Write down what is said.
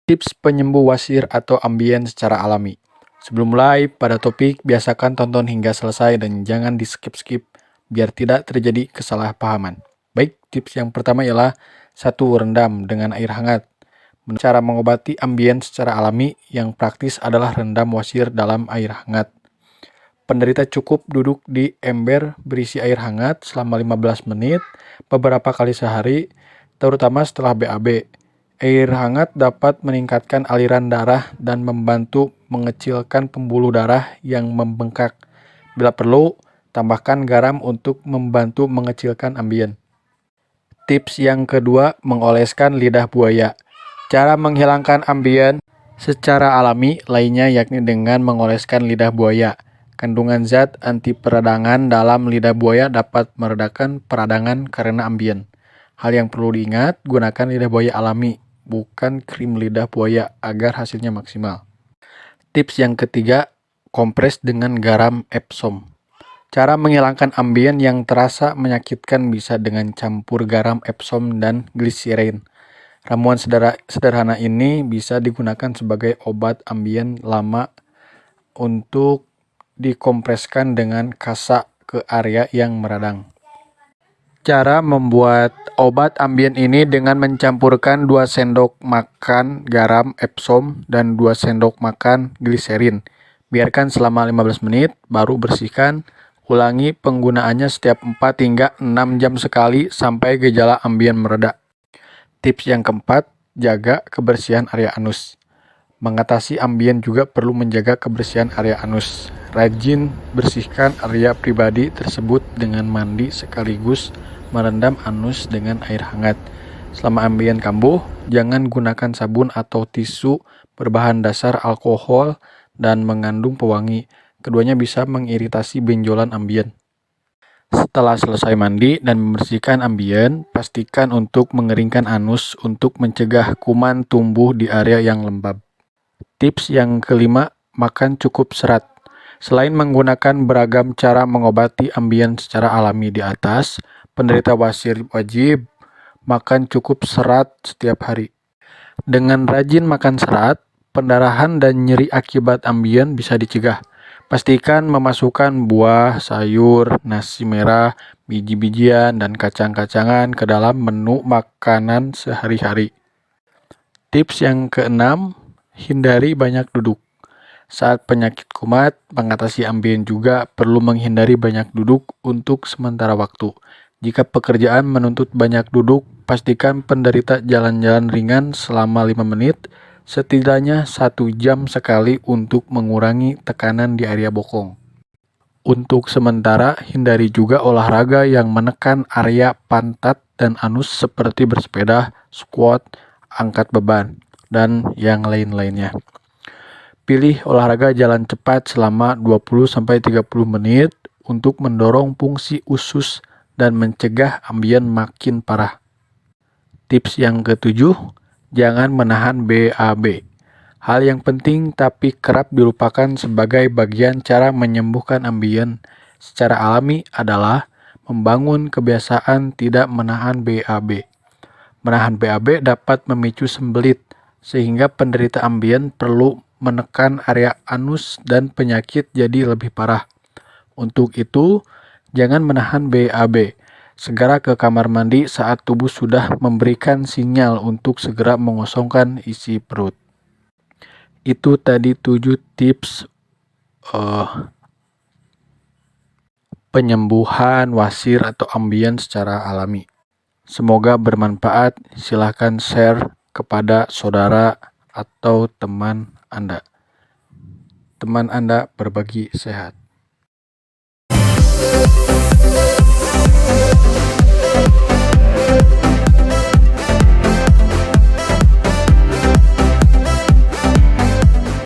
Tips penyembuh wasir atau ambien secara alami. Sebelum mulai pada topik, biasakan tonton hingga selesai dan jangan di skip-skip biar tidak terjadi kesalahpahaman. Baik, tips yang pertama ialah 1. Rendam dengan air hangat. Cara mengobati ambien secara alami yang praktis adalah rendam wasir dalam air hangat. Penderita cukup duduk di ember berisi air hangat selama 15 menit beberapa kali sehari, terutama setelah BAB. Air hangat dapat meningkatkan aliran darah dan membantu mengecilkan pembuluh darah yang membengkak. Bila perlu, tambahkan garam untuk membantu mengecilkan ambien. Tips yang kedua, mengoleskan lidah buaya. Cara menghilangkan ambien secara alami lainnya yakni dengan mengoleskan lidah buaya. Kandungan zat anti peradangan dalam lidah buaya dapat meredakan peradangan karena ambien. Hal yang perlu diingat, gunakan lidah buaya alami, bukan krim lidah buaya agar hasilnya maksimal. Tips yang ketiga, kompres dengan garam Epsom. Cara menghilangkan ambien yang terasa menyakitkan bisa dengan campur garam Epsom dan gliserin. Ramuan sederhana ini bisa digunakan sebagai obat ambien lama untuk dikompreskan dengan kasak ke area yang meradang. Cara membuat obat ambien ini dengan mencampurkan 2 sendok makan garam Epsom dan 2 sendok makan gliserin. Biarkan selama 15 menit, baru bersihkan. Ulangi penggunaannya setiap 4 hingga 6 jam sekali sampai gejala ambien mereda. Tips yang keempat, jaga kebersihan area anus. Mengatasi ambien juga perlu menjaga kebersihan area anus. Rajin bersihkan area pribadi tersebut dengan mandi sekaligus merendam anus dengan air hangat. Selama ambien kambuh, jangan gunakan sabun atau tisu berbahan dasar alkohol dan mengandung pewangi. Keduanya bisa mengiritasi benjolan ambien. Setelah selesai mandi dan membersihkan ambien, pastikan untuk mengeringkan anus untuk mencegah kuman tumbuh di area yang lembab. Tips yang kelima, makan cukup serat. Selain menggunakan beragam cara mengobati ambien secara alami di atas, penderita wasir wajib makan cukup serat setiap hari. Dengan rajin makan serat, pendarahan dan nyeri akibat ambien bisa dicegah. Pastikan memasukkan buah, sayur, nasi merah, biji-bijian, dan kacang-kacangan ke dalam menu makanan sehari-hari. Tips yang keenam, hindari banyak duduk. Saat penyakit kumat, mengatasi ambien juga perlu menghindari banyak duduk untuk sementara waktu. Jika pekerjaan menuntut banyak duduk, pastikan penderita jalan-jalan ringan selama 5 menit, setidaknya 1 jam sekali untuk mengurangi tekanan di area bokong. Untuk sementara, hindari juga olahraga yang menekan area pantat dan anus seperti bersepeda, squat, angkat beban, dan yang lain-lainnya. Pilih olahraga jalan cepat selama 20-30 menit untuk mendorong fungsi usus dan mencegah ambien makin parah. Tips yang ketujuh, jangan menahan BAB. Hal yang penting tapi kerap dilupakan sebagai bagian cara menyembuhkan ambien secara alami adalah membangun kebiasaan tidak menahan BAB. Menahan BAB dapat memicu sembelit, sehingga penderita ambien perlu menekan area anus dan penyakit jadi lebih parah. Untuk itu, jangan menahan BAB. Segera ke kamar mandi saat tubuh sudah memberikan sinyal untuk segera mengosongkan isi perut. Itu tadi 7 tips penyembuhan wasir atau ambien secara alami. Semoga bermanfaat. Silahkan share kepada saudara atau teman Anda. Teman Anda berbagi sehat.